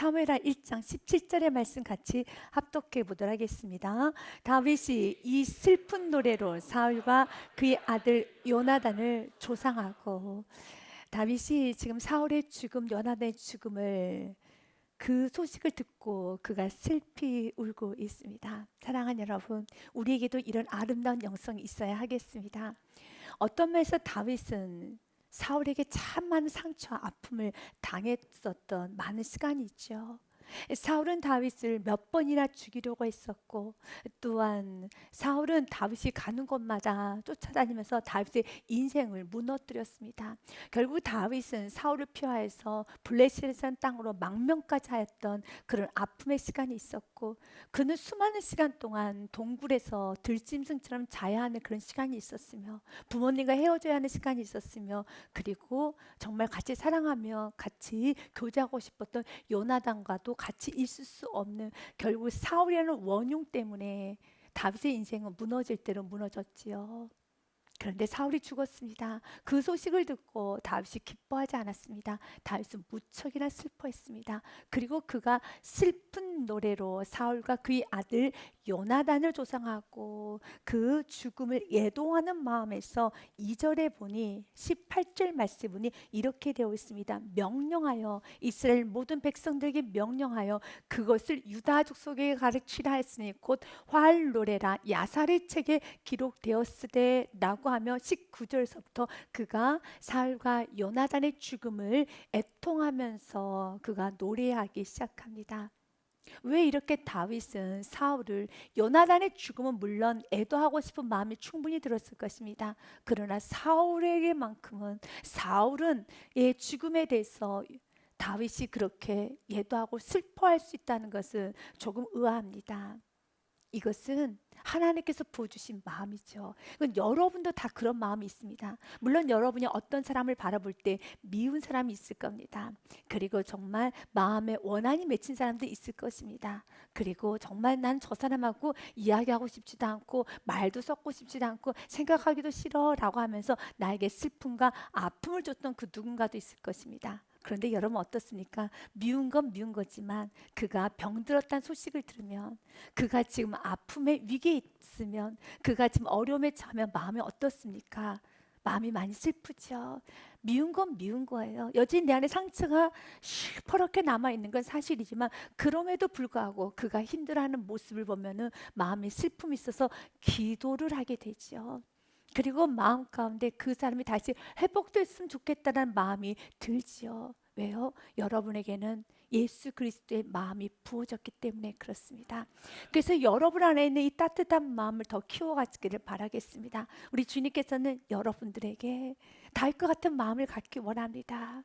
사무엘하 1장 17절의 말씀 같이 합독해 보도록 하겠습니다. 다윗이 이 슬픈 노래로 사울과 그의 아들 요나단을 조상하고, 다윗이 지금 사울의 죽음, 요나단의 죽음을 그 소식을 듣고 그가 슬피 울고 있습니다. 사랑하는 여러분, 우리에게도 이런 아름다운 영성이 있어야 하겠습니다. 어떤 면에서 다윗은 사울에게 참 많은 상처와 아픔을 당했었던 많은 시간이 있죠. 사울은 다윗을 몇 번이나 죽이려고 했었고, 또한 사울은 다윗이 가는 곳마다 쫓아다니면서 다윗의 인생을 무너뜨렸습니다. 결국 다윗은 사울을 피하여서 블레셋이라는 땅으로 망명까지 하였던 그런 아픔의 시간이 있었고, 그는 수많은 시간 동안 동굴에서 들짐승처럼 자야 하는 그런 시간이 있었으며, 부모님과 헤어져야 하는 시간이 있었으며, 그리고 정말 같이 사랑하며 같이 교제하고 싶었던 요나단과도 같이 있을 수 없는, 결국 사울이라는 원흉 때문에 다윗의 인생은 무너질 대로 무너졌지요. 그런데 사울이 죽었습니다. 그 소식을 듣고 다윗이 기뻐하지 않았습니다. 다윗은 무척이나 슬퍼했습니다. 그리고 그가 슬픈 노래로 사울과 그의 아들 요나단을 조상하고 그 죽음을 예동하는 마음에서 2절에 보니 18절 말씀에 보니 이렇게 되어 있습니다. 명령하여 이스라엘 모든 백성들에게 명령하여 그것을 유다 족속에게 가르치라 했으니 곧 활 노래라 야살의 책에 기록되었으되 라고 하며 19절서부터 그가 사울과 요나단의 죽음을 애통하면서 그가 노래하기 시작합니다. 왜 이렇게 다윗은 사울을, 요나단의 죽음은 물론 애도하고 싶은 마음이 충분히 들었을 것입니다. 그러나 사울에게만큼은, 사울은 의 죽음에 대해서 다윗이 그렇게 애도하고 슬퍼할 수 있다는 것은 조금 의아합니다. 이것은 하나님께서 부어주신 마음이죠. 이건 여러분도 다 그런 마음이 있습니다. 물론 여러분이 어떤 사람을 바라볼 때 미운 사람이 있을 겁니다. 그리고 정말 마음에 원한이 맺힌 사람도 있을 것입니다. 그리고 정말 난 저 사람하고 이야기하고 싶지도 않고 말도 섞고 싶지도 않고 생각하기도 싫어 라고 하면서 나에게 슬픔과 아픔을 줬던 그 누군가도 있을 것입니다. 그런데 여러분 어떻습니까? 미운 건 미운 거지만 그가 병들었다는 소식을 들으면, 그가 지금 아픔의 위기에 있으면, 그가 지금 어려움에 처하면 마음이 어떻습니까? 마음이 많이 슬프죠. 미운 건 미운 거예요. 여전히 내 안에 상처가 시퍼렇게 남아있는 건 사실이지만, 그럼에도 불구하고 그가 힘들어하는 모습을 보면은 마음에 슬픔이 있어서 기도를 하게 되죠. 그리고 마음 가운데 그 사람이 다시 회복됐으면 좋겠다는 마음이 들지요. 왜요? 여러분에게는 예수 그리스도의 마음이 부어졌기 때문에 그렇습니다. 그래서 여러분 안에 있는 이 따뜻한 마음을 더 키워가기를 바라겠습니다. 우리 주님께서는 여러분들에게 다윗과 같은 마음을 갖기 원합니다.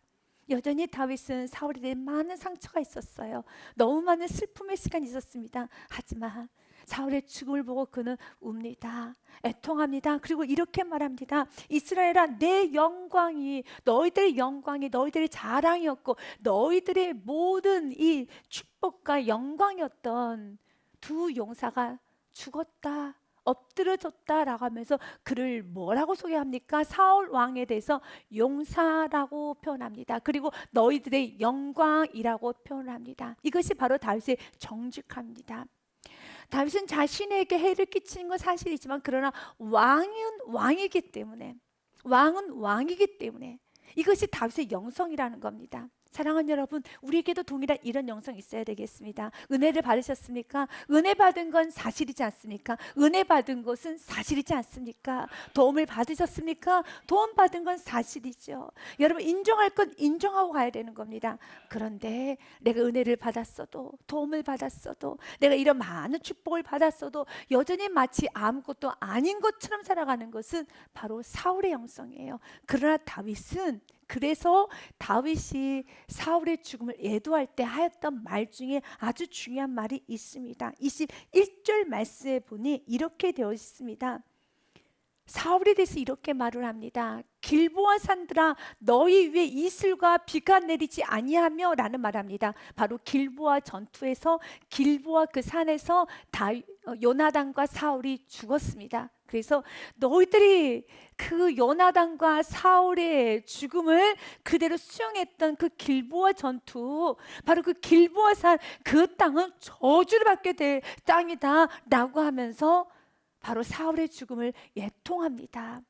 여전히 다윗은 사울에 대해 많은 상처가 있었어요. 너무 많은 슬픔의 시간이 있었습니다. 하지만 사울의 죽음을 보고 그는 웁니다. 애통합니다. 그리고 이렇게 말합니다. 이스라엘아, 내 영광이, 너희들의 영광이 너희들의 자랑이었고 너희들의 모든 이 축복과 영광이었던 두 용사가 죽었다, 엎드려졌다라고 하면서 그를 뭐라고 소개합니까? 사울 왕에 대해서 용사라고 표현합니다. 그리고 너희들의 영광이라고 표현합니다. 이것이 바로 다윗의 정직합니다. 다윗은 자신에게 해를 끼치는 건 사실이지만, 그러나 왕은 왕이기 때문에, 왕은 왕이기 때문에 이것이 다윗의 영성이라는 겁니다. 사랑하는 여러분, 우리에게도 동일한 이런 영성이 있어야 되겠습니다. 은혜를 받으셨습니까? 은혜 받은 건 사실이지 않습니까? 은혜 받은 것은 사실이지 않습니까? 도움을 받으셨습니까? 도움 받은 건 사실이죠. 여러분, 인정할 건 인정하고 가야 되는 겁니다. 그런데 내가 은혜를 받았어도, 도움을 받았어도, 내가 이런 많은 축복을 받았어도 여전히 마치 아무것도 아닌 것처럼 살아가는 것은 바로 사울의 영성이에요. 그러나 다윗은, 그래서 다윗이 사울의 죽음을 애도할 때 하였던 말 중에 아주 중요한 말이 있습니다. 21절 말씀에 보니 이렇게 되어 있습니다. 사울에 대해서 이렇게 말을 합니다. 길보아 산들아, 너희 위에 이슬과 비가 내리지 아니하며 라는 말합니다. 바로 길보아 전투에서, 길보아 그 산에서 요나단과 사울이 죽었습니다. 그래서 너희들이 그 요나단과 사울의 죽음을 그대로 수용했던 그 길보아 전투, 바로 그 길보아산, 그 땅은 저주를 받게 될 땅이다 라고 하면서 바로 사울의 죽음을 예통합니다.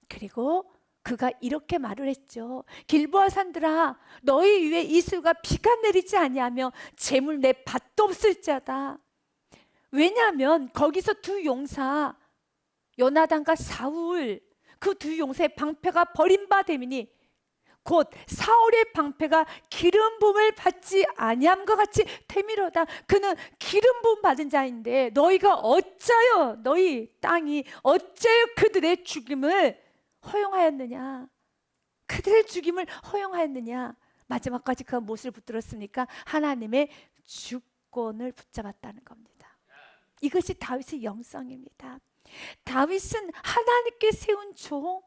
그리고 그가 이렇게 말을 했죠. 길보아 산들아, 너희 위에 이슬과 비가 내리지 아니하며 재물 내 밭도 없을지어다. 왜냐하면 거기서 두 용사 요나단과 사울, 그 두 용사의 방패가 버림받음이니 곧 사울의 방패가 기름 부음을 받지 아니함과 같이 되미로다. 그는 기름 부음 받은 자인데 너희가 어찌하여, 너희 땅이 어찌하여 그들의 죽임을 허용하였느냐? 그들의 죽임을 허용하였느냐? 마지막까지 그가 무엇을 붙들었습니까? 하나님의 주권을 붙잡았다는 겁니다. 이것이 다윗의 영성입니다. 다윗은 하나님께 세운 종,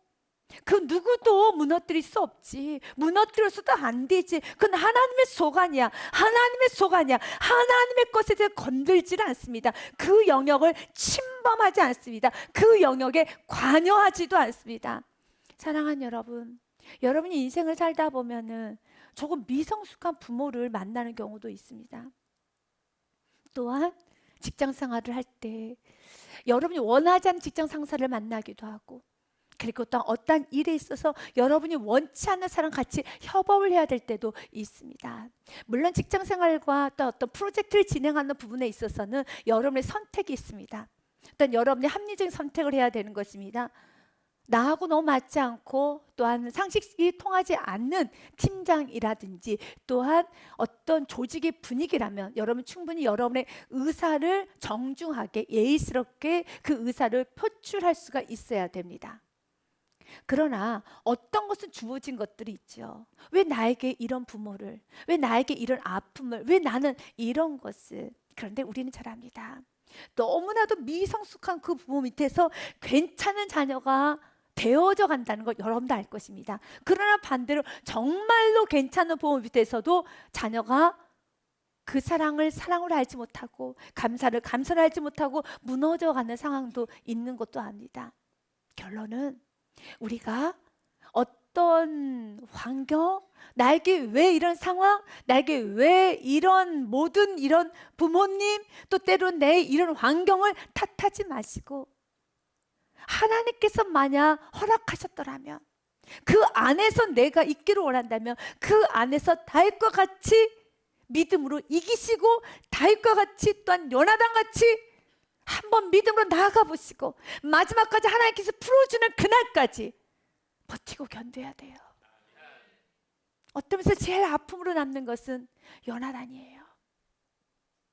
그 누구도 무너뜨릴 수 없지. 무너뜨려서도 안 되지. 그건 하나님의 소관이야. 하나님의 소관이야. 하나님의 것에 대해 건들지 않습니다. 그 영역을 침범하지 않습니다. 그 영역에 관여하지도 않습니다. 사랑하는 여러분, 여러분이 인생을 살다 보면은 조금 미성숙한 부모를 만나는 경우도 있습니다. 또한 직장 생활을 할 때 여러분이 원하지 않는 직장 상사를 만나기도 하고, 그리고 또 어떤 일에 있어서 여러분이 원치 않는 사람 같이 협업을 해야 될 때도 있습니다. 물론 직장 생활과 또 어떤 프로젝트를 진행하는 부분에 있어서는 여러분의 선택이 있습니다. 일단 여러분이 합리적인 선택을 해야 되는 것입니다. 나하고 너무 맞지 않고 또한 상식이 통하지 않는 팀장이라든지 또한 어떤 조직의 분위기라면 여러분 충분히 여러분의 의사를 정중하게 예의스럽게 그 의사를 표출할 수가 있어야 됩니다. 그러나 어떤 것은 주어진 것들이 있죠. 왜 나에게 이런 부모를, 왜 나에게 이런 아픔을, 왜 나는 이런 것을. 그런데 우리는 잘 압니다. 너무나도 미성숙한 그 부모 밑에서 괜찮은 자녀가 되어져 간다는 걸 여러분도 알 것입니다. 그러나 반대로 정말로 괜찮은 부모 밑에서도 자녀가 그 사랑을 사랑으로 알지 못하고 감사를 감사로 알지 못하고 무너져 가는 상황도 있는 것도 압니다. 결론은 우리가 어떤 환경, 나에게 왜 이런 상황, 나에게 왜 이런 모든 이런 부모님, 또 때론 내 이런 환경을 탓하지 마시고 하나님께서 만약 허락하셨더라면, 그 안에서 내가 있기를 원한다면 그 안에서 다윗과 같이 믿음으로 이기시고 다윗과 같이 또한 요나단 같이 한번 믿음으로 나아가 보시고 마지막까지 하나님께서 풀어주는 그날까지 버티고 견뎌야 돼요. 어떤 면에서 제일 아픔으로 남는 것은 요나단이에요.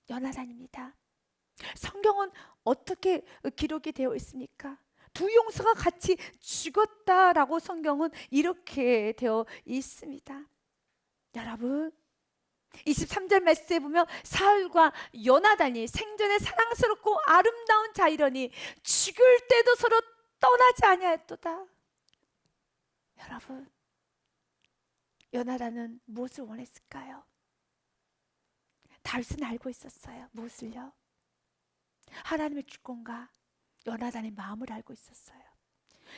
요나단입니다. 성경은 어떻게 기록이 되어 있습니까? 두 용사가 같이 죽었다라고 성경은 이렇게 되어 있습니다. 여러분, 23절 말씀에 보면 사울과 요나단이 생전에 사랑스럽고 아름다운 자이러니 죽을 때도 서로 떠나지 아니하였도다. 여러분, 요나단은 무엇을 원했을까요? 다윗은 알고 있었어요. 무엇을요? 하나님의 주권과 요나단의 마음을 알고 있었어요.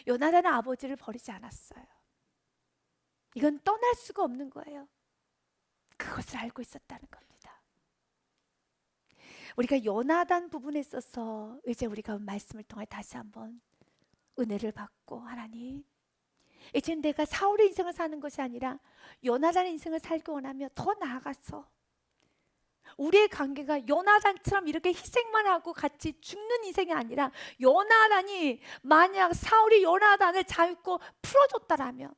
요나단은 아버지를 버리지 않았어요. 이건 떠날 수가 없는 거예요. 그것을 알고 있었다는 겁니다. 우리가 요나단 부분에 있어서 이제 우리가 말씀을 통해 다시 한번 은혜를 받고, 하나님, 이제 내가 사울의 인생을 사는 것이 아니라 요나단의 인생을 살기 원하며 더 나아가서 우리의 관계가 요나단처럼 이렇게 희생만 하고 같이 죽는 인생이 아니라, 요나단이 만약 사울이 요나단을 자유고 풀어줬다라면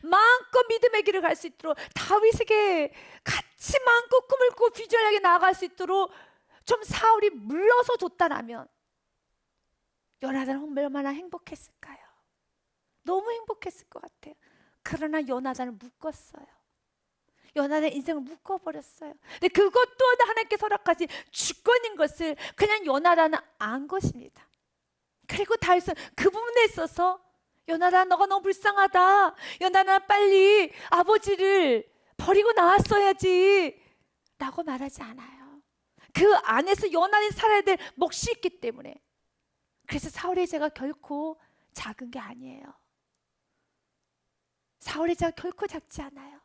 마음껏 믿음의 길을 갈 수 있도록, 다윗에게 같이 마음껏 꿈을 꾸고 비전하게 나아갈 수 있도록 좀 사울이 물러서 줬다라면 요나단은 얼마나 행복했을까요? 너무 행복했을 것 같아요. 그러나 요나단을 묶었어요. 요나단의 인생을 묶어버렸어요. 근데 그것도 하나님께서 허락하신 주권인 것을 그냥 요나단은 안 것입니다. 그리고 다윗은 그 부분에 있어서 요나단, 너가 너무 불쌍하다, 요나단 빨리 아버지를 버리고 나왔어야지 라고 말하지 않아요. 그 안에서 요나단이 살아야 될 몫이 있기 때문에 그래서 사울의 죄가 결코 작은 게 아니에요. 사울의 죄가 결코 작지 않아요.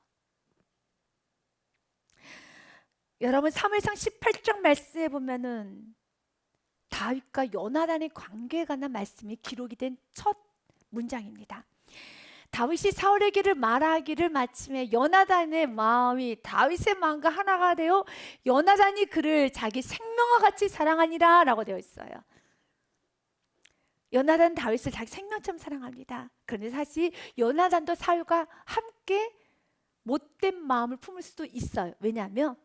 여러분 사무엘상 18장 말씀에 보면은 다윗과 요나단의 관계에 관한 말씀이 기록이 된 첫 문장입니다. 다윗이 사울에게를 말하기를 마침에 요나단의 마음이 다윗의 마음과 하나가 되어 요나단이 그를 자기 생명과 같이 사랑하니라 라고 되어 있어요. 요나단 다윗을 자기 생명처럼 사랑합니다. 그런데 사실 요나단도 사울과 함께 못된 마음을 품을 수도 있어요. 왜냐하면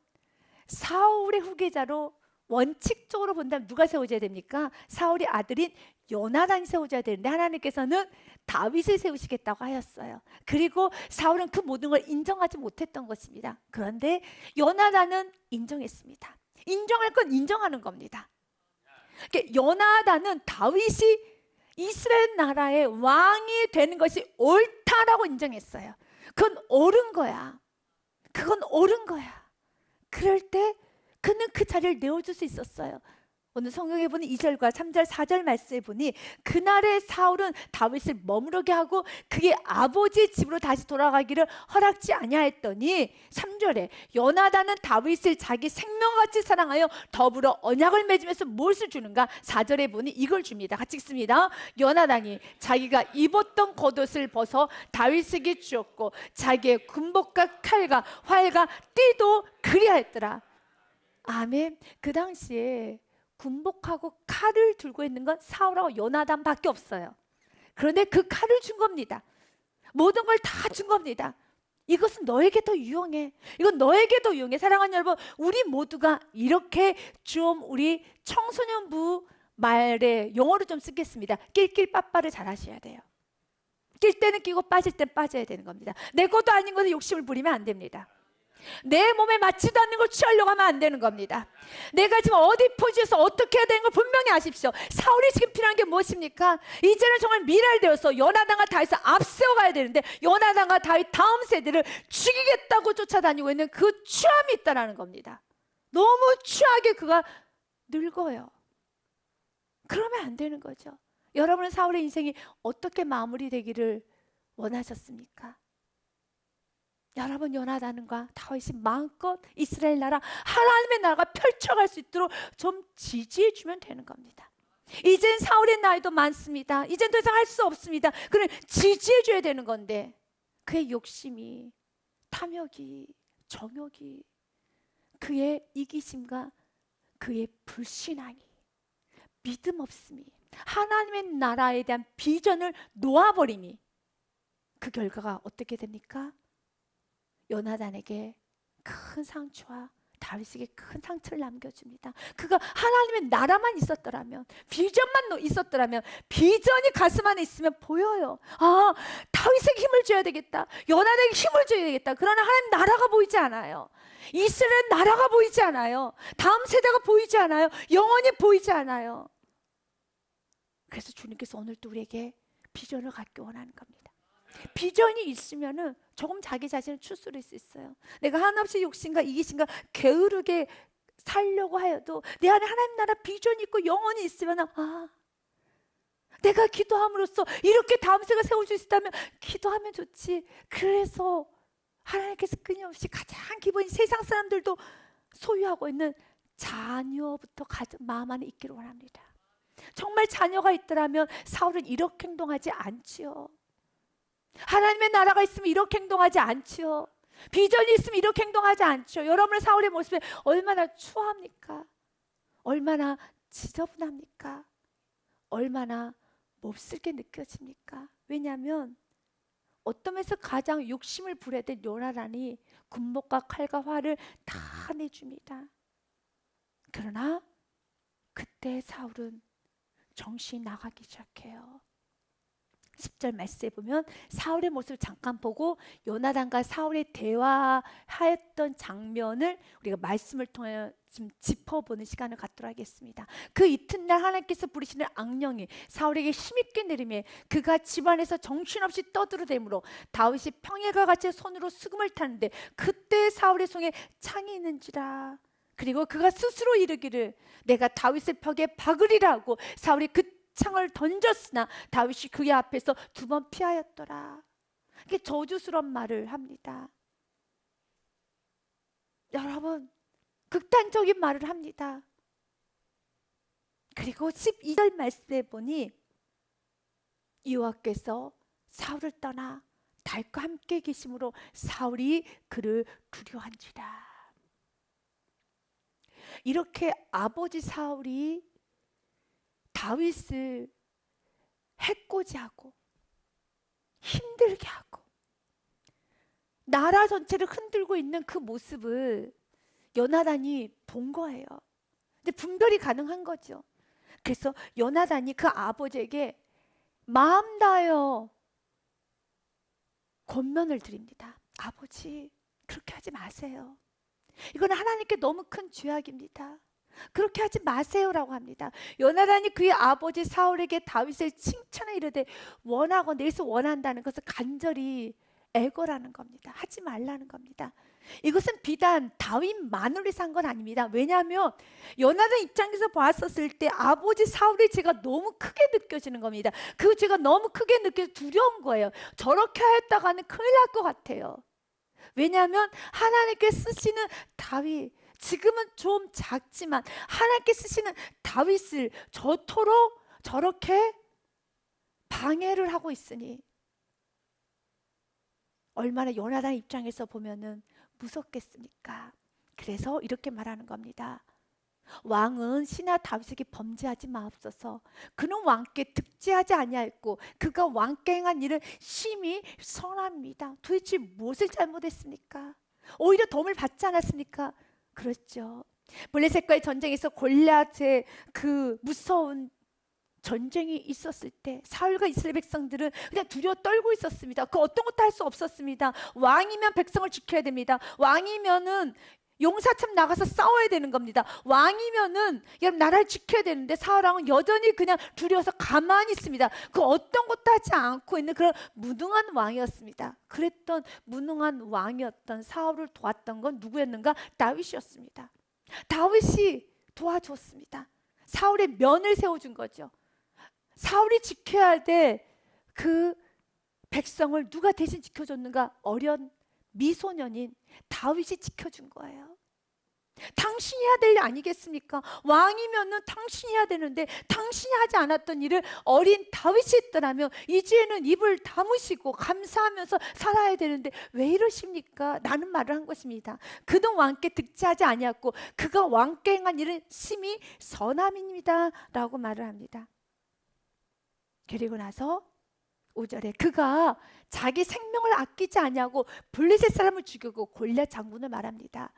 사울의 후계자로 원칙적으로 본다면 누가 세워져야 됩니까? 사울의 아들인 요나단이 세워져야 되는데 하나님께서는 다윗을 세우시겠다고 하였어요. 그리고 사울은 그 모든 걸 인정하지 못했던 것입니다. 그런데 요나단은 인정했습니다. 인정할 건 인정하는 겁니다. 그러니까 요나단은 다윗이 이스라엘 나라의 왕이 되는 것이 옳다라고 인정했어요. 그건 옳은 거야. 그건 옳은 거야. 그럴 때 그는 그 자리를 내어줄 수 있었어요. 오늘 성경에 보니 2절과 3절 4절 말씀에 보니 그날의 사울은 다윗을 머무르게 하고 그의 아버지 집으로 다시 돌아가기를 허락지 아니하였더니 3절에 요나단은 다윗을 자기 생명같이 사랑하여 더불어 언약을 맺으면서 무엇을 주는가? 4절에 보니 이걸 줍니다. 같이 읽습니다. 요나단이 자기가 입었던 겉옷을 벗어 다윗에게 주었고 자기의 군복과 칼과 활과 띠도 그리하였더라. 아멘. 그 당시에 군복하고 칼을 들고 있는 건 사울하고 요나단밖에 없어요. 그런데 그 칼을 준 겁니다. 모든 걸 다 준 겁니다. 이것은 너에게 더 유용해. 이건 너에게 더 유용해. 사랑하는 여러분, 우리 모두가 이렇게 좀 우리 청소년부 말에 영어로 좀 쓰겠습니다. 낄낄빠빠를 잘 하셔야 돼요. 낄 때는 끼고 빠질 땐 빠져야 되는 겁니다. 내 것도 아닌 것에 욕심을 부리면 안 됩니다. 내 몸에 맞지도 않는 걸 취하려고 하면 안 되는 겁니다. 내가 지금 어디 포지에서 어떻게 해야 되는 걸 분명히 아십시오. 사울이 지금 필요한 게 무엇입니까? 이제는 정말 미랄 되어서 요나단과 다윗을 앞세워 가야 되는데 요나단과 다윗 다음 세대를 죽이겠다고 쫓아다니고 있는 그 취함이 있다는 겁니다. 너무 취하게 그가 늙어요. 그러면 안 되는 거죠. 여러분은 사울의 인생이 어떻게 마무리되기를 원하셨습니까? 여러분 요나단과 다윗이 마음껏 이스라엘 나라 하나님의 나라가 펼쳐갈 수 있도록 좀 지지해 주면 되는 겁니다. 이젠 사울의 나이도 많습니다. 이젠 더 이상 할 수 없습니다. 그래 지지해 줘야 되는 건데 그의 욕심이, 탐욕이, 정욕이, 그의 이기심과 그의 불신앙이, 믿음 없음이, 하나님의 나라에 대한 비전을 놓아버림이, 그 결과가 어떻게 됩니까? 요나단에게 큰 상처와 다윗에게 큰 상처를 남겨줍니다. 그가 하나님의 나라만 있었더라면, 비전만 있었더라면, 비전이 가슴 안에 있으면 보여요. 아, 다윗에게 힘을 줘야 되겠다. 요나단에게 힘을 줘야 되겠다. 그러나 하나님 나라가 보이지 않아요. 이스라엘 나라가 보이지 않아요. 다음 세대가 보이지 않아요. 영원히 보이지 않아요. 그래서 주님께서 오늘도 우리에게 비전을 갖기 원하는 겁니다. 비전이 있으면은 조금 자기 자신을 추스릴 수 있어요. 내가 한없이 욕심과 이기심과 게으르게 살려고 하여도 내 안에 하나님 나라 비전이 있고 영혼이 있으면 내가 기도함으로써 이렇게 다음 세가 세울 수 있다면 기도하면 좋지. 그래서 하나님께서 끊임없이 가장 기본인 세상 사람들도 소유하고 있는 자녀부터 마음 안에 있기를 원합니다. 정말 자녀가 있더라면 사울은 이렇게 행동하지 않지요. 하나님의 나라가 있으면 이렇게 행동하지 않지요. 비전이 있으면 이렇게 행동하지 않죠. 여러분의 사울의 모습에 얼마나 추합니까? 얼마나 지저분합니까? 얼마나 몹쓸게 느껴집니까? 왜냐하면 어떤 면에서 가장 욕심을 부려야 될 요나단이 군복과 칼과 활을 다 내줍니다. 그러나 그때 사울은 정신이 나가기 시작해요. 10절 말씀에 보면 사울의 모습을 잠깐 보고 요나단과 사울의 대화하였던 장면을 우리가 말씀을 통해 좀 짚어보는 시간을 갖도록 하겠습니다. 그 이튿날 하나님께서 부르시는 악령이 사울에게 힘있게 내리매 그가 집안에서 정신없이 떠들어대므로 다윗이 평일과 같이 손으로 수금을 타는데 그때 사울의 손에 창이 있는지라. 그리고 그가 스스로 이르기를 내가 다윗의 벽에 박으리라 하고 사울이 그 단창을 던졌으나 다윗이 그의 앞에서 2번 피하였더라. 이게 저주스러운 말을 합니다. 여러분, 극단적인 말을 합니다. 그리고 12절 말씀에 보니 여호와께서 사울을 떠나 다윗과 함께 계심으로 사울이 그를 두려워한지라. 이렇게 아버지 사울이 다윗을 해코지하고 힘들게 하고 나라 전체를 흔들고 있는 그 모습을 요나단이 본 거예요. 근데 분별이 가능한 거죠. 그래서 요나단이 그 아버지에게 마음 다하여 권면을 드립니다. 아버지, 그렇게 하지 마세요. 이건 하나님께 너무 큰 죄악입니다. 그렇게 하지 마세요라고 합니다. 요나단이 그의 아버지 사울에게 다윗을 칭찬해 이르되 원하고 내서 원한다는 것을 간절히 애거라는 겁니다. 하지 말라는 겁니다. 이것은 비단 다윗만을 위해서 한 건 아닙니다. 왜냐하면 요나단 입장에서 봤었을 때 아버지 사울의 죄가 너무 크게 느껴지는 겁니다. 그 죄가 너무 크게 느껴져 두려운 거예요. 저렇게 하였다가는 큰일 날 것 같아요. 왜냐하면 하나님께 쓰시는 다윗, 지금은 좀 작지만 하나님께 쓰시는 다윗을 저토록 저렇게 방해를 하고 있으니 얼마나 요나단 입장에서 보면은 무섭겠습니까? 그래서 이렇게 말하는 겁니다. 왕은 신하 다윗에게 범죄하지 마옵소서. 그는 왕께 득죄하지 아니하였고 그가 왕께 행한 일은 심히 선합니다. 도대체 무엇을 잘못했습니까? 오히려 도움을 받지 않았습니까? 그렇죠. 블레셋과의 전쟁에서 골리앗의 그 무서운 전쟁이 있었을 때 사울과 이스라엘 백성들은 그냥 두려워 떨고 있었습니다. 그 어떤 것도 할 수 없었습니다. 왕이면 백성을 지켜야 됩니다. 왕이면은 용사참 나가서 싸워야 되는 겁니다. 왕이면은 여러분 나라를 지켜야 되는데 사울왕은 여전히 그냥 두려워서 가만히 있습니다. 그 어떤 것도 하지 않고 있는 그런 무능한 왕이었습니다. 그랬던 무능한 왕이었던 사울을 도왔던 건 누구였는가? 다윗이었습니다. 다윗이 도와줬습니다. 사울의 면을 세워준 거죠. 사울이 지켜야 될 그 백성을 누가 대신 지켜줬는가? 어린 미소년인 다윗이 지켜준 거예요. 당신이 해야 될 일 아니겠습니까? 왕이면은 당신이 해야 되는데 당신이 하지 않았던 일을 어린 다윗이 했더라면 이제는 입을 다무시고 감사하면서 살아야 되는데 왜 이러십니까? 라는 말을 한 것입니다. 그는 왕께 득죄하지 아니었고 그가 왕께 행한 일은 심히 선함입니다 라고 말을 합니다. 그리고 나서 5절에 그가 자기 생명을 아끼지 아니하고 블레셋 사람을 죽이고 골리앗 장군을 말합니다.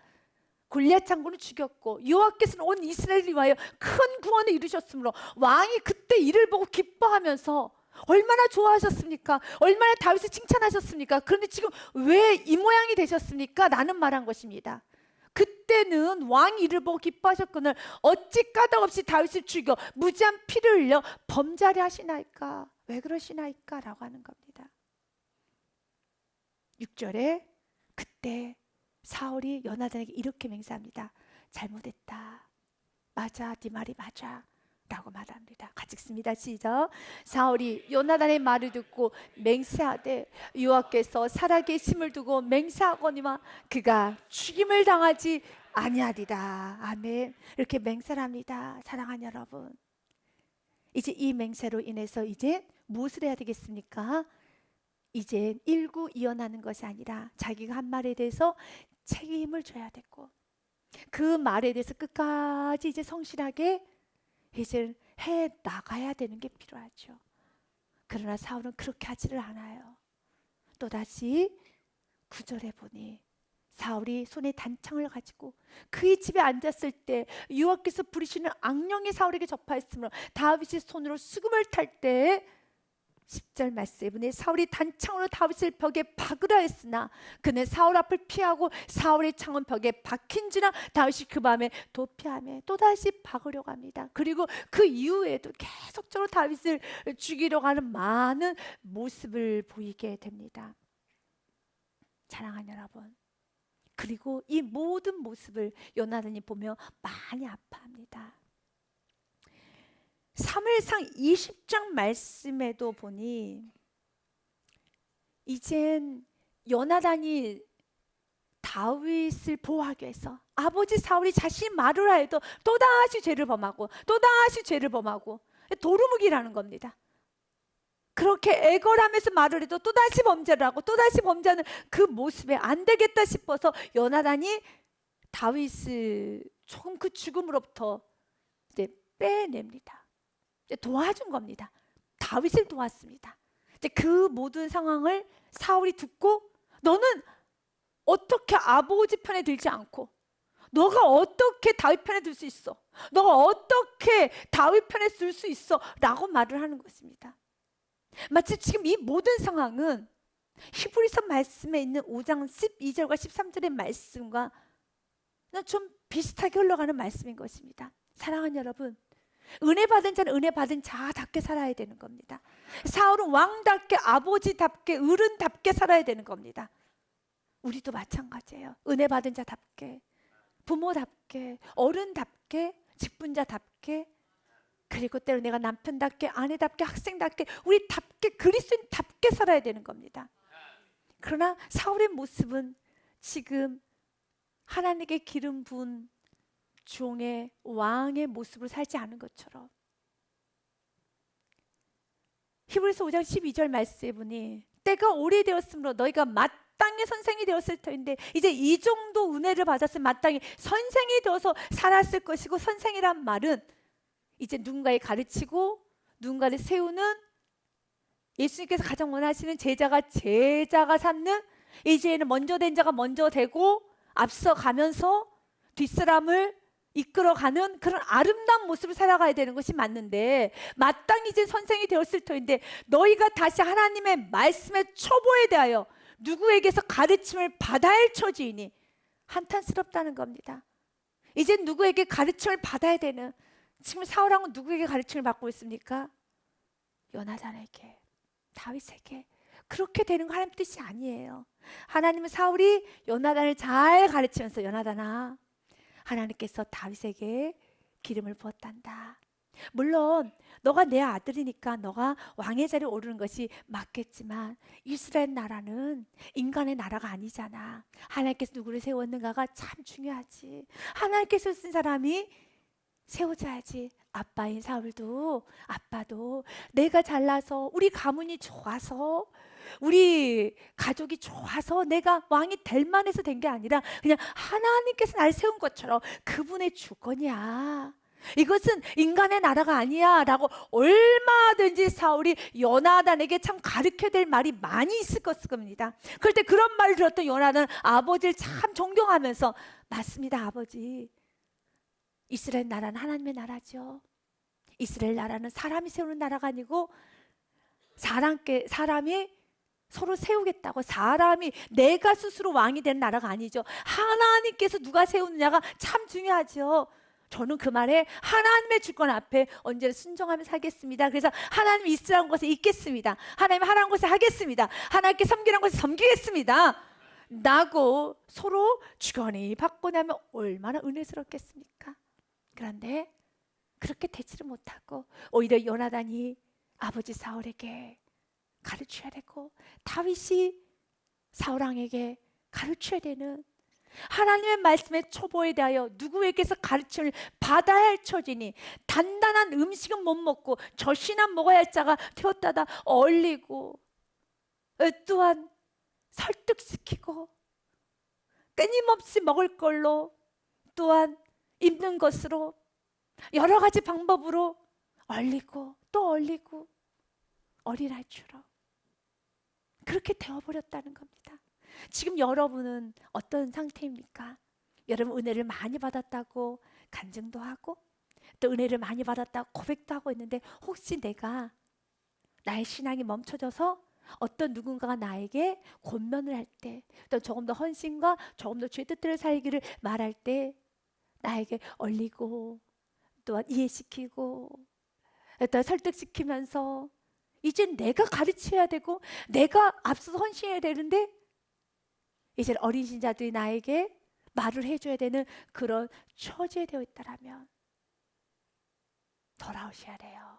골리앗 장군을 죽였고 여호와께서는 온 이스라엘을 위하여 큰 구원을 이루셨으므로 왕이 그때 이를 보고 기뻐하면서 얼마나 좋아하셨습니까? 얼마나 다윗을 칭찬하셨습니까? 그런데 지금 왜 이 모양이 되셨습니까? 라는 말한 것입니다. 그때는 왕이 이를 보고 기뻐하셨거늘 어찌 까닭없이 다윗을 죽여 무지한 피를 흘려 범죄하려 하시나이까? 왜 그러시나이까? 라고 하는 겁니다. 6절에 그때 사울이 요나단에게 이렇게 맹세합니다. 잘못했다. 맞아, 네 말이 맞아 라고 말합니다. 같이 읽습니다. 시작. 사울이 요나단의 말을 듣고 맹세하되 여호와께서 살아계심을 두고 맹세하거니와 그가 죽임을 당하지 아니하리라. 아멘. 이렇게 맹세를 합니다. 사랑하는 여러분, 이제 이 맹세로 인해서 이제 무엇을 해야 되겠습니까? 이제 일구이연하는 것이 아니라 자기가 한 말에 대해서 책임을 져야 되고 그 말에 대해서 끝까지 이제 성실하게 이제 해 나가야 되는 게 필요하죠. 그러나 사울은 그렇게 하지를 않아요. 또다시 9절에 보니 사울이 손에 단창을 가지고 그의 집에 앉았을 때 여호와께서 부리시는 악령이 사울에게 접하였으므로 다윗이 손으로 수금을 탈 때 10절 말씀에 보니 사울이 단창으로 다윗을 벽에 박으려 했으나 그는 사울 앞을 피하고 사울의 창은 벽에 박힌지라 다윗이 그 밤에 도피하며 또다시 박으려고 합니다. 그리고 그 이후에도 계속적으로 다윗을 죽이려고 하는 많은 모습을 보이게 됩니다. 사랑하는 여러분, 그리고 이 모든 모습을 요나단이 보며 많이 아파합니다. 사무엘상 20장 말씀에도 보니 이젠 요나단이 다윗을 보호하기 위해서 아버지 사울이 자신이 말을 하여도 또다시 죄를 범하고 또다시 죄를 범하고 도루묵이라는 겁니다. 그렇게 애걸하면서 말을 해도 또다시 범죄를 하고 또다시 범죄하는 그 모습에 안 되겠다 싶어서 요나단이 다윗을 조금 그 죽음으로부터 이제 빼냅니다. 이제 도와준 겁니다. 다윗을 도왔습니다. 이제 그 모든 상황을 사울이 듣고 너는 어떻게 아버지 편에 들지 않고 너가 어떻게 다윗 편에 들 수 있어? 너가 어떻게 다윗 편에 들 수 있어? 라고 말을 하는 것입니다. 마치 지금 이 모든 상황은 히브리서 말씀에 있는 5장 12절과 13절의 말씀과 좀 비슷하게 흘러가는 말씀인 것입니다. 사랑하는 여러분, 은혜 받은 자는 은혜 받은 자답게 살아야 되는 겁니다. 사울은 왕답게 아버지답게 어른답게 살아야 되는 겁니다. 우리도 마찬가지예요. 은혜 받은 자답게 부모답게 어른답게 직분자답게 그리고 때로 내가 남편답게 아내답게 학생답게 우리답게 그리스도인답게 살아야 되는 겁니다. 그러나 사울의 모습은 지금 하나님께 기름 부은 종의 왕의 모습을 살지 않은 것처럼 히브리서 5장 12절 말씀에 보니 때가 오래되었으므로 너희가 마땅히 선생이 되었을 터인데 이제 이 정도 은혜를 받았으면 마땅히 선생이 되어서 살았을 것이고 선생이란 말은 이제 누군가에 가르치고 누군가를 세우는 예수님께서 가장 원하시는 제자가 삼는 이제는 먼저 된 자가 먼저 되고 앞서가면서 뒷사람을 이끌어가는 그런 아름다운 모습을 살아가야 되는 것이 맞는데 마땅히 이제 선생이 되었을 터인데 너희가 다시 하나님의 말씀의 초보에 대하여 누구에게서 가르침을 받아야 할 처지이니 한탄스럽다는 겁니다. 이제 누구에게 가르침을 받아야 되는 지금 사울왕은 누구에게 가르침을 받고 있습니까? 요나단에게 다윗에게 그렇게 되는 거 하나님 뜻이 아니에요. 하나님은 사울이 요나단을 잘 가르치면서 요나단아 하나님께서 다윗에게 기름을 부었단다. 물론 너가 내 아들이니까 너가 왕의 자리에 오르는 것이 맞겠지만 이스라엘 나라는 인간의 나라가 아니잖아. 하나님께서 누구를 세웠는가가 참 중요하지. 하나님께서 쓴 사람이 세워져야지. 아빠인 사울도 아빠도 내가 잘나서 우리 가문이 좋아서 우리 가족이 좋아서 내가 왕이 될 만해서 된 게 아니라 그냥 하나님께서 나를 세운 것처럼 그분의 주권이야. 이것은 인간의 나라가 아니야 라고 얼마든지 사울이 요나단에게 참 가르쳐야 될 말이 많이 있을 것입니다. 그럴 때 그런 말을 들었던 요나단은 아버지를 참 존경하면서 맞습니다 아버지. 이스라엘 나라는 하나님의 나라죠. 이스라엘 나라는 사람이 세우는 나라가 아니고 사람이 서로 세우겠다고 사람이 내가 스스로 왕이 되는 나라가 아니죠. 하나님께서 누가 세우느냐가 참 중요하죠. 저는 그 말에 하나님의 주권 앞에 언제나 순종하며 살겠습니다. 그래서 하나님 있으라는 것에 있겠습니다. 하나님 하라는 것에 하겠습니다. 하나님께 섬기라는 것에 섬기겠습니다. 라고 서로 주권이 받고 나면 얼마나 은혜스럽겠습니까? 그런데 그렇게 되지를 못하고 오히려 요나단이 아버지 사울에게 가르쳐야 되고 다윗이 사울왕에게 가르쳐야 되는 하나님의 말씀의 초보에 대하여 누구에게서 가르침을 받아야 할 처지니 단단한 음식은 못 먹고 젖이나 먹어야 할 자가 되었다다 얼리고 또한 설득시키고 끊임없이 먹을 걸로 또한 입는 것으로 여러 가지 방법으로 얼리고 또 얼리고 어린아이처럼 그렇게 되어버렸다는 겁니다. 지금 여러분은 어떤 상태입니까? 여러분 은혜를 많이 받았다고 간증도 하고 또 은혜를 많이 받았다고 고백도 하고 있는데 혹시 내가 나의 신앙이 멈춰져서 어떤 누군가가 나에게 권면을 할 때 또 조금 더 헌신과 조금 더 주의 뜻대로 살기를 말할 때 나에게 얼리고 또한 이해시키고 또 설득시키면서 이제 내가 가르쳐야 되고 내가 앞서서 헌신해야 되는데 이제 어린 신자들이 나에게 말을 해줘야 되는 그런 처지에 되어 있다라면 돌아오셔야 돼요.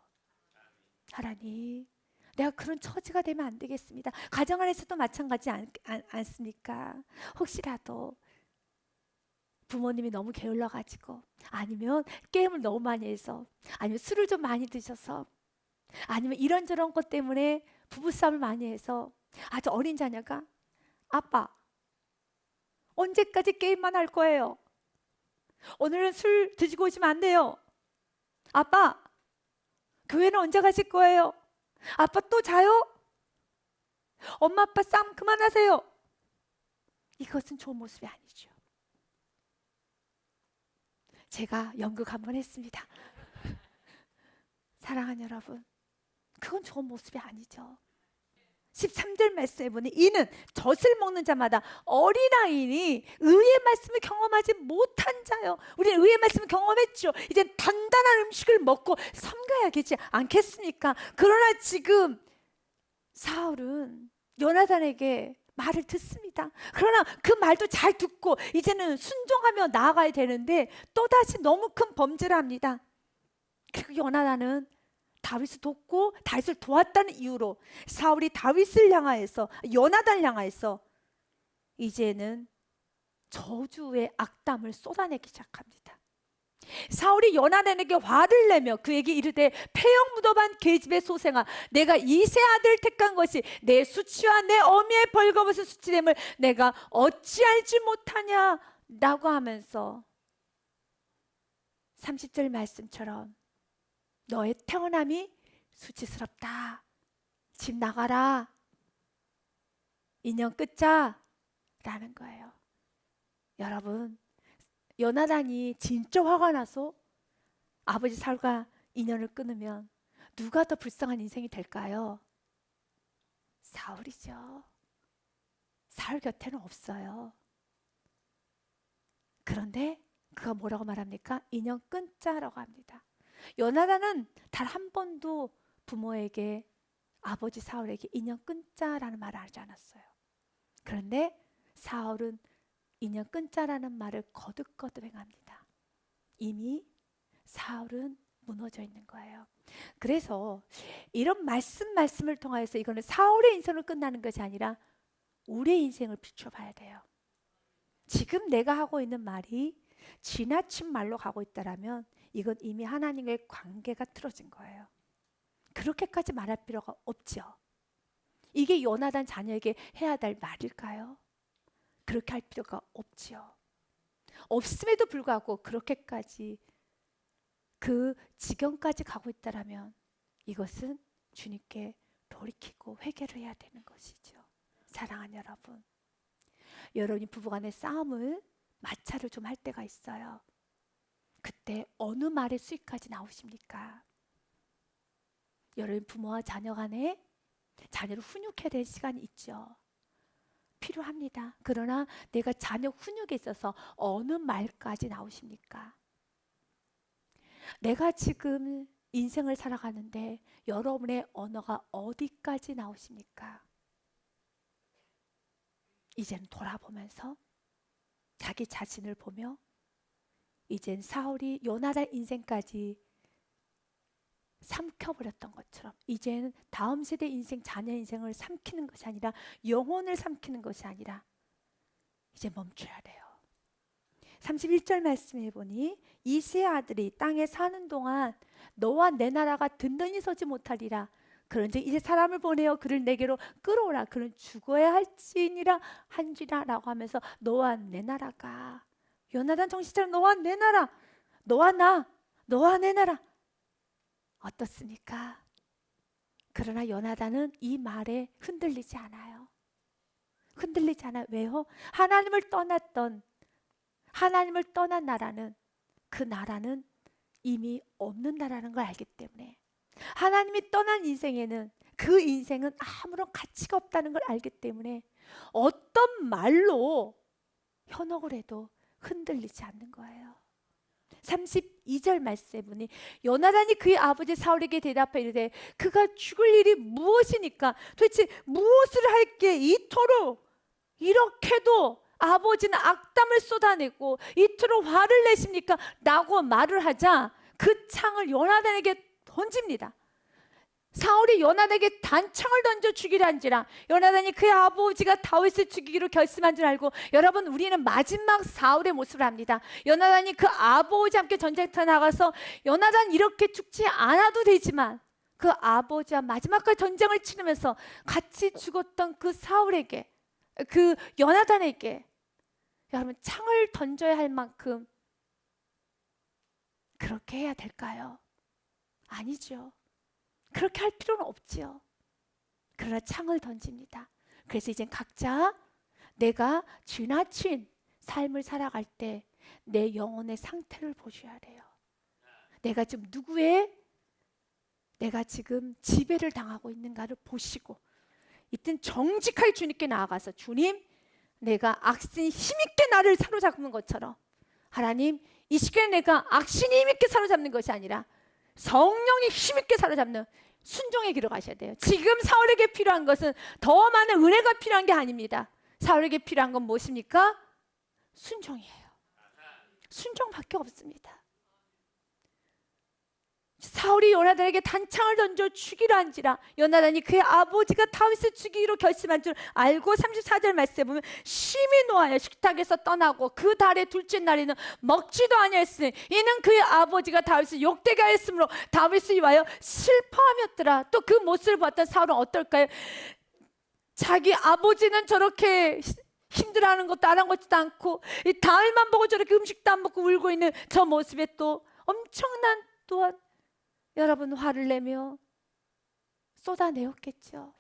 하나님, 내가 그런 처지가 되면 안 되겠습니다. 가정 안에서도 마찬가지 않습니까? 혹시라도 부모님이 너무 게을러가지고, 아니면 게임을 너무 많이 해서, 아니면 술을 좀 많이 드셔서, 아니면 이런저런 것 때문에 부부싸움을 많이 해서 아주 어린 자녀가, 아빠, 언제까지 게임만 할 거예요? 오늘은 술 드시고 오시면 안 돼요. 아빠, 교회는 언제 가실 거예요? 아빠 또 자요? 엄마 아빠 싸움 그만하세요. 이것은 좋은 모습이 아니죠. 제가 연극 한번 했습니다. 사랑하는 여러분, 그건 좋은 모습이 아니죠. 13절 말씀해 보니 이는 젖을 먹는 자마다 어린아이니 의의 말씀을 경험하지 못한 자요. 우리는 의의 말씀을 경험했죠. 이제 단단한 음식을 먹고 섬겨야겠지 않겠습니까? 그러나 지금 사울은 요나단에게 말을 듣습니다. 그러나 그 말도 잘 듣고 이제는 순종하며 나아가야 되는데 또다시 너무 큰 범죄를 합니다. 그리고 요나단은 다윗을 돕고 다윗을 도왔다는 이유로 사울이 다윗을 향하여서, 요나단을 향하여서 이제는 저주의 악담을 쏟아내기 시작합니다. 사울이 요나단에게 화를 내며 그에게 이르되 폐역 무덤한 계집의 소생아, 내가 이세 아들 택한 것이 내 수치와 내 어미의 벌거벗은 수치됨을 내가 어찌 알지 못하냐 라고 하면서 30절 말씀처럼 너의 태어남이 수치스럽다, 집 나가라, 인연 끊자 라는 거예요. 여러분, 요나단이 진짜 화가 나서 아버지 사울과 인연을 끊으면 누가 더 불쌍한 인생이 될까요? 사울이죠. 사울 곁에는 없어요. 그런데 그가 뭐라고 말합니까? 인연 끊자라고 합니다. 요나단은 단 한 번도 부모에게, 아버지 사울에게 인연 끊자라는 말을 하지 않았어요. 그런데 사울은 인연 끊자라는 말을 거듭거듭 행합니다. 이미 사울은 무너져 있는 거예요. 그래서 이런 말씀을 통하여서 이거는 사울의 인생을 끝나는 것이 아니라 우리의 인생을 비춰봐야 돼요. 지금 내가 하고 있는 말이 지나친 말로 가고 있다라면 이건 이미 하나님과의 관계가 틀어진 거예요. 그렇게까지 말할 필요가 없죠. 이게 요나단 자녀에게 해야 될 말일까요? 그렇게 할 필요가 없죠. 없음에도 불구하고 그렇게까지 그 지경까지 가고 있다라면 이것은 주님께 돌이키고 회개를 해야 되는 것이죠. 사랑하는 여러분, 여러분이 부부간의 싸움을 마찰을 좀 할 때가 있어요. 그때 어느 말의 수위까지 나오십니까? 여러분 부모와 자녀 간에 자녀를 훈육해야 될 시간이 있죠. 필요합니다. 그러나 내가 자녀 훈육에 있어서 어느 말까지 나오십니까? 내가 지금 인생을 살아가는데 여러분의 언어가 어디까지 나오십니까? 이제는 돌아보면서 자기 자신을 보며 이젠 사울이 요나단 인생까지 삼켜버렸던 것처럼 이제는 다음 세대 인생, 자녀 인생을 삼키는 것이 아니라, 영혼을 삼키는 것이 아니라 이제 멈춰야 돼요. 31절 말씀해 보니 이세 아들이 땅에 사는 동안 너와 내 나라가 든든히 서지 못하리라. 그런즉 이제 사람을 보내어 그를 내게로 끌어오라. 그는 죽어야 할지니라 한지라 라고 하면서 너와 내 나라가, 요나단 정신처럼 너와 내 나라, 너와 나, 너와 내 나라 어떻습니까? 그러나 요나단은 이 말에 흔들리지 않아요. 흔들리지 않아요. 왜요? 하나님을 떠난 나라는, 그 나라는 이미 없는 나라는 걸 알기 때문에, 하나님이 떠난 인생에는 그 인생은 아무런 가치가 없다는 걸 알기 때문에 어떤 말로 현혹을 해도 흔들리지 않는 거예요. 32절 말씀해 보니 요나단이 그의 아버지 사울에게 대답하여 이르되 그가 죽을 일이 무엇이니까? 도대체 무엇을 할게 이토록 이렇게도 아버지는 악담을 쏟아내고 이토록 화를 내십니까? 라고 말을 하자 그 창을 요나단에게 던집니다. 사울이 요나단에게 단창을 던져 죽이려 한지라 요나단이 그의 아버지가 다윗을 죽이기로 결심한 줄 알고, 여러분, 우리는 마지막 사울의 모습을 합니다. 요나단이 그 아버지와 함께 전쟁터에 나가서 요나단 이렇게 죽지 않아도 되지만 그 아버지와 마지막까지 전쟁을 치르면서 같이 죽었던 그 사울에게, 그 요나단에게 여러분 창을 던져야 할 만큼 그렇게 해야 될까요? 아니죠. 그렇게 할 필요는 없지요. 그러나 창을 던집니다. 그래서 이제 각자 내가 지나친 삶을 살아갈 때 내 영혼의 상태를 보셔야 돼요. 내가 지금 내가 지금 지배를 당하고 있는가를 보시고, 이땐 정직하게 주님께 나아가서, 주님, 내가 악신이 힘있게 나를 사로잡는 것처럼, 하나님, 이 시간에 내가 악신이 힘있게 사로잡는 것이 아니라 성령이 힘있게 사로잡는 순종의 길로 가셔야 돼요. 지금 사울에게 필요한 것은 더 많은 은혜가 필요한 게 아닙니다. 사울에게 필요한 건 무엇입니까? 순종이에요. 순종밖에 없습니다. 사울이 요나단에게 단창을 던져 죽이려 한지라 요나단이 그의 아버지가 다윗을 죽이기로 결심한 줄 알고 34절 말씀에 보면 심히 노하여 식탁에서 떠나고 그 달의 둘째 날에는 먹지도 아니하였으니 이는 그의 아버지가 다윗을 욕되게 하였으므로 다윗을 위하여 슬퍼하였더라. 또 그 모습을 봤던 사울은 어떨까요? 자기 아버지는 저렇게 힘들어하는 것도 아랑곳지도 않고 이 다윗만 보고 저렇게 음식도 안 먹고 울고 있는 저 모습에 또 엄청난 또한 여러분 화를 내며 쏟아내었겠죠.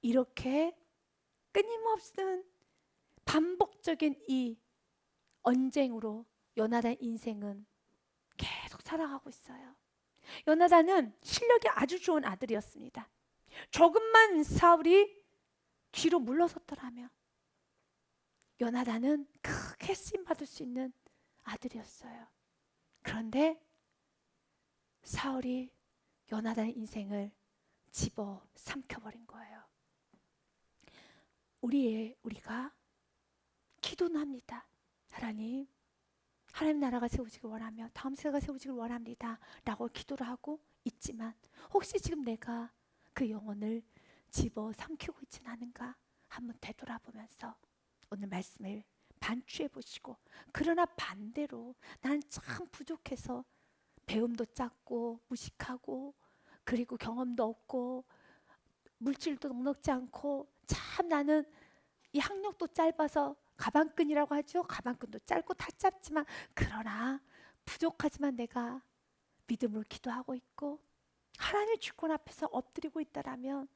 이렇게 끊임없는 반복적인 이 언쟁으로 요나단 인생은 계속 살아가고 있어요. 요나단은 실력이 아주 좋은 아들이었습니다. 조금만 사울이 뒤로 물러섰더라면 요나단은 크게 쓰임받을 수 있는 아들이었어요. 그런데 사울이 요나단의 인생을 집어 삼켜버린 거예요. 우리가 기도는 합니다. 하나님 나라가 세워지길 원하며 다음 세대가 세워지길 원합니다 라고 기도를 하고 있지만, 혹시 지금 내가 그 영혼을 집어 삼키고 있지는 않은가 한번 되돌아보면서 오늘 말씀을 반추해 보시고, 그러나 반대로 나는 참 부족해서 배움도 작고 무식하고 그리고 경험도 없고 물질도 넉넉지 않고 참 나는 이 학력도 짧아서 가방끈이라고 하죠. 가방끈도 짧고 다 짧지만 그러나 부족하지만 내가 믿음으로 기도하고 있고 하나님의 주권 앞에서 엎드리고 있다라면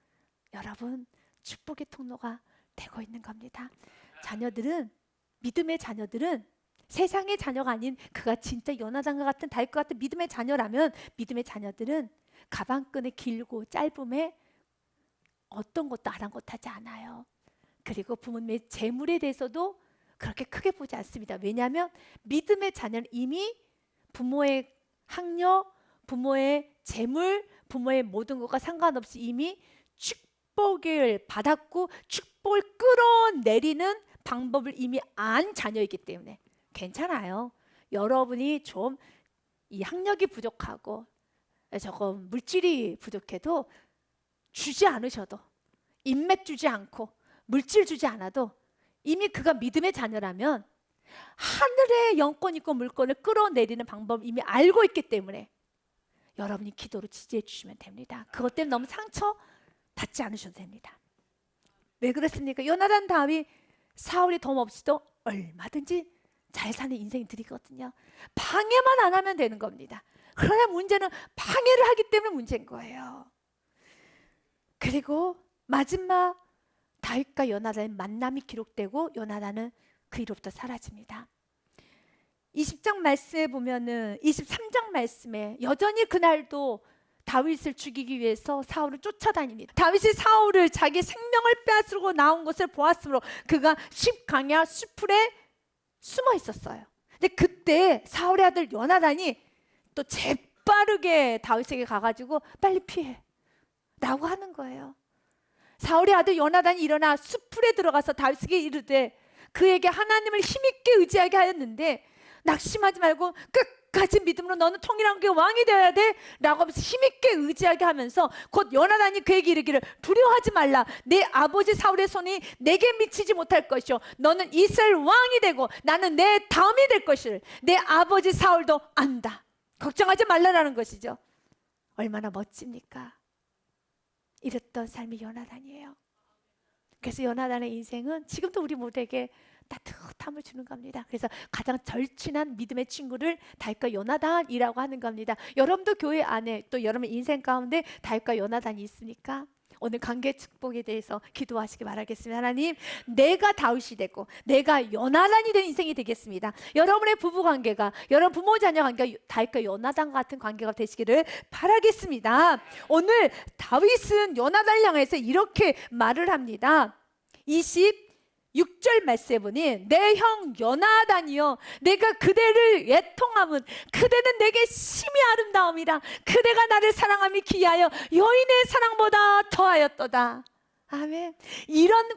여러분 축복의 통로가 되고 있는 겁니다. 믿음의 자녀들은 세상의 자녀가 아닌 그가 진짜 요나단과 같은 다윗과 같은 믿음의 자녀라면 믿음의 자녀들은 가방끈의 길고 짧음에 어떤 것도 아랑곳하지 않아요. 그리고 부모님의 재물에 대해서도 그렇게 크게 보지 않습니다. 왜냐하면 믿음의 자녀는 이미 부모의 학력, 부모의 재물, 부모의 모든 것과 상관없이 이미 축복을 받았고 축복을 끌어내리는 방법을 이미 안 자녀이기 때문에 괜찮아요. 여러분이 좀 이 학력이 부족하고 조금 물질이 부족해도 주지 않으셔도, 인맥 주지 않고 물질 주지 않아도 이미 그가 믿음의 자녀라면 하늘의 영권 있고 물권을 끌어내리는 방법을 이미 알고 있기 때문에 여러분이 기도로 지지해 주시면 됩니다. 그것 때문에 너무 상처 받지 않으셔도 됩니다. 왜 그렇습니까? 요나단, 다윗, 사울이 도움 없이도 얼마든지 잘 사는 인생들이거든요. 방해만 안 하면 되는 겁니다. 그러나 문제는 방해를 하기 때문에 문제인 거예요. 그리고 마지막 다윗과 요나단의 만남이 기록되고 요나단은 그 이로부터 사라집니다. 20장 말씀에 보면은 23장 말씀에 여전히 그날도 다윗을 죽이기 위해서 사울을 쫓아다닙니다. 다윗이 사울을 자기 생명을 빼앗으려고 나온 것을 보았으므로 그가 십강야 수풀에 숨어 있었어요. 근데 그때 사울의 아들 요나단이 또 재빠르게 다윗에게 가가지고 빨리 피해 라고 하는 거예요. 사울의 아들 요나단이 일어나 수풀에 들어가서 다윗에게 이르되 그에게 하나님을 힘있게 의지하게 하였는데 낙심하지 말고 끝까지 믿음으로 너는 통일한국의 왕이 되어야 돼 라고 하면서 힘있게 의지하게 하면서 곧 요나단이 그에게 이르기를 두려워하지 말라. 내 아버지 사울의 손이 내게 미치지 못할 것이요 너는 이스라엘 왕이 되고 나는 내 다음이 될 것을 내 아버지 사울도 안다. 걱정하지 말라라는 것이죠. 얼마나 멋집니까? 이랬던 삶이 요나단이에요. 그래서 요나단의 인생은 지금도 우리 모두에게 따뜻함을 주는 겁니다. 그래서 가장 절친한 믿음의 친구를 다윗과 요나단이라고 하는 겁니다. 여러분도 교회 안에 또 여러분 인생 가운데 다윗과 요나단이 있으니까 오늘 관계 축복에 대해서 기도하시기 바라겠습니다. 하나님, 내가 다윗이 되고 내가 요나단이 된 인생이 되겠습니다. 여러분의 부부 관계가, 여러분 부모 자녀 관계가 다윗과 요나단 같은 관계가 되시기를 바라겠습니다. 오늘 다윗은 요나단을 향해서 이렇게 말을 합니다. 26절 말씀에 보니 내 형 요나단이여 내가 그대를 애통함은 그대는 내게 심히 아름다움이라 그대가 나를 사랑함이 기하여 여인의 사랑보다 더하였도다. 아멘. 이런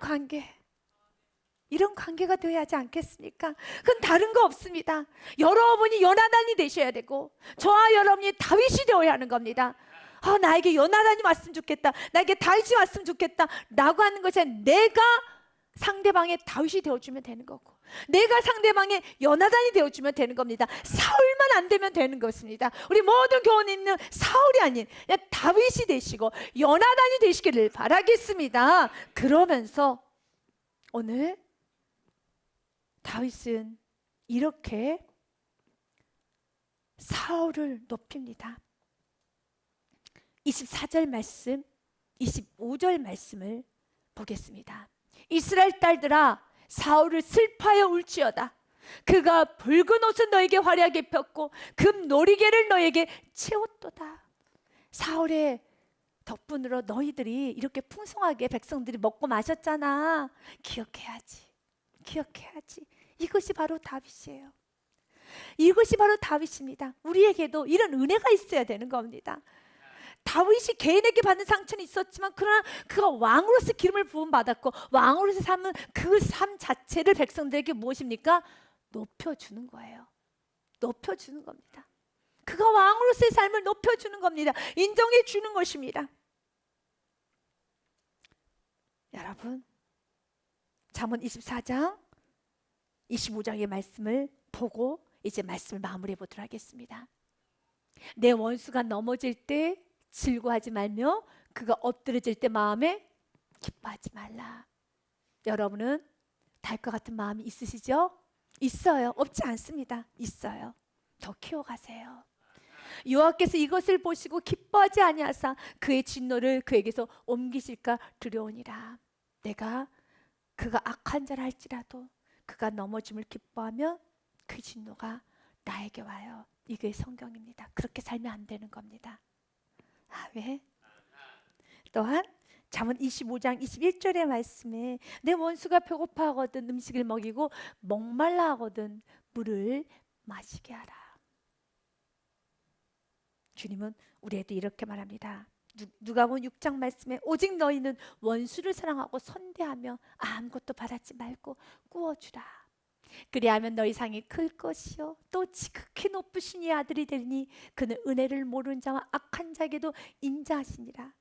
관계가 되어야 하지 않겠습니까? 그건 다른 거 없습니다. 여러분이 요나단이 되셔야 되고 저와 여러분이 다윗이 되어야 하는 겁니다. 나에게 요나단이 왔으면 좋겠다, 나에게 다윗이 왔으면 좋겠다 라고 하는 것이 아니라 내가 상대방의 다윗이 되어주면 되는 거고 내가 상대방의 요나단이 되어주면 되는 겁니다. 사울만 안 되면 되는 것입니다. 우리 모든 교원에 있는 사울이 아닌 그냥 다윗이 되시고 요나단이 되시기를 바라겠습니다. 그러면서 오늘 다윗은 이렇게 사울을 높입니다. 24절 말씀, 25절 말씀을 보겠습니다. 이스라엘 딸들아 사울을 슬퍼하여 울지어다. 그가 붉은 옷은 너에게 화려하게 입혔고 금 놀이개를 너에게 채웠도다. 사울의 덕분으로 너희들이 이렇게 풍성하게 백성들이 먹고 마셨잖아. 기억해야지. 이것이 바로 다윗이에요. 이것이 바로 다윗입니다. 우리에게도 이런 은혜가 있어야 되는 겁니다. 다윗이 개인에게 받는 상처는 있었지만 그러나 그가 왕으로서 기름을 부음받았고 왕으로서 삶은 그 삶 자체를 백성들에게 무엇입니까? 높여주는 거예요. 높여주는 겁니다. 그가 왕으로서의 삶을 높여주는 겁니다. 인정해 주는 것입니다. 여러분, 잠언 24장 25장의 말씀을 보고 이제 말씀을 마무리해 보도록 하겠습니다. 내 원수가 넘어질 때 즐거워하지 말며 그가 엎드러질 때 마음에 기뻐하지 말라. 여러분은 다윗과 같은 마음이 있으시죠? 있어요. 없지 않습니다. 있어요. 더 키워가세요. 여호와께서 이것을 보시고 기뻐하지 아니하사 그의 진노를 그에게서 옮기실까 두려우니라. 내가 그가 악한 자라 할지라도 그가 넘어짐을 기뻐하면 그 진노가 나에게 와요. 이게 성경입니다. 그렇게 살면 안 되는 겁니다. 아멘. 또한 잠언 25장 21절의 말씀에 내 원수가 배고파하거든 음식을 먹이고 목말라 하거든 물을 마시게 하라. 주님은 우리에도 이렇게 말합니다. 누가복음 6장 말씀에 오직 너희는 원수를 사랑하고 선대하며 아무것도 바라지 말고 구워주라. 그리하면 너희 상이 클 것이요 또 지극히 높으신 이의 아들이 되리니 그는 은혜를 모르는 자와 악한 자에게도 인자하시니라.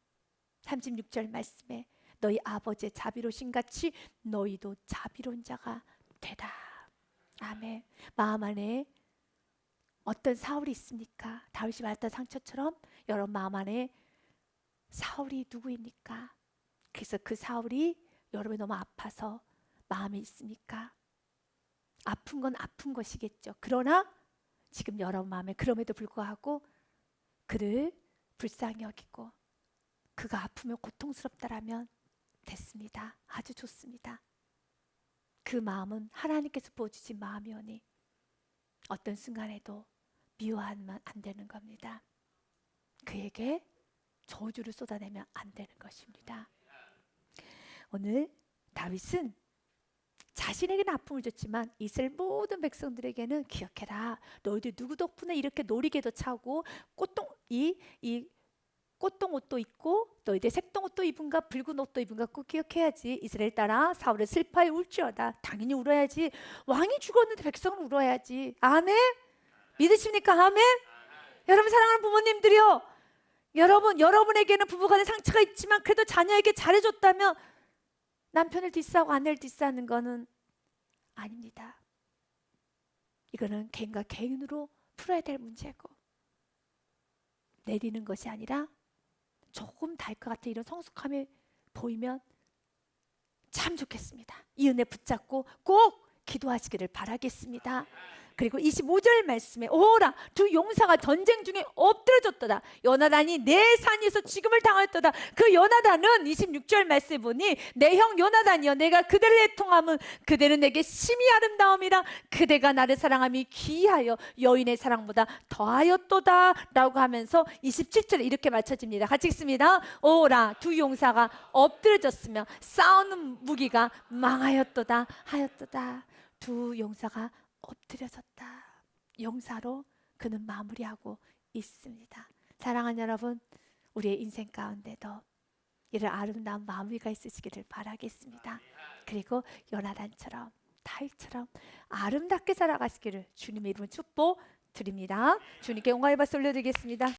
36절 말씀에 너희 아버지의 자비로신 같이 너희도 자비로운 자가 되라. 아멘. 마음 안에 어떤 사울이 있습니까? 다윗이 받았던 상처처럼 여러분 마음 안에 사울이 누구입니까? 그래서 그 사울이 여러분이 너무 아파서 마음에 있습니까? 아픈 건 아픈 것이겠죠. 그러나 지금 여러분 마음에 그럼에도 불구하고 그를 불쌍히 여기고 그가 아프면 고통스럽다라면 됐습니다. 아주 좋습니다. 그 마음은 하나님께서 부어주신 마음이오니 어떤 순간에도 미워하면 안 되는 겁니다. 그에게 저주를 쏟아내면 안 되는 것입니다. 오늘 다윗은 자신에게는 아픔을 줬지만 이스라엘 모든 백성들에게는 기억해라. 너희들 누구 덕분에 이렇게 놀이개도 차고 꽃동 옷도 입고 너희들 색동 옷도 입은가 붉은 옷도 입은가 꼭 기억해야지. 이스라엘 딸아 사울을 슬퍼하여 울지어다. 당연히 울어야지. 왕이 죽었는데 백성은 울어야지. 아멘. 믿으십니까? 아멘? 여러분 사랑하는 부모님들이요, 여러분에게는 부부간에 상처가 있지만 그래도 자녀에게 잘해줬다면 남편을 디스하고 아내를 디스하는 거는 아닙니다. 이거는 개인과 개인으로 풀어야 될 문제고, 내리는 것이 아니라 조금 달 것 같은 이런 성숙함이 보이면 참 좋겠습니다. 이 은혜 붙잡고 꼭 기도하시기를 바라겠습니다. 그리고 25절 말씀에 오라 두 용사가 전쟁 중에 엎드려졌도다. 요나단이 내 산에서 죽음을 당하였도다. 그 요나단은 26절 말씀에 보니 내 형 요나단이여 내가 그대를 애통함은 그대는 내게 심히 아름다움이라 그대가 나를 사랑함이 귀하여 여인의 사랑보다 더하였도다 라고 하면서 27절에 이렇게 맞춰집니다. 같이 읽습니다. 오라 두 용사가 엎드려졌으며 싸우는 무기가 망하였도다 하였도다. 두 용사가 엎드려졌다. 용사로 그는 마무리하고 있습니다. 사랑하는 여러분, 우리의 인생 가운데도 이런 아름다운 마무리가 있으시기를 바라겠습니다. 그리고 요나단처럼 다윗처럼 아름답게 살아가시기를 주님의 이름으로 축복드립니다. 주님께 영광의 박수 올려드리겠습니다.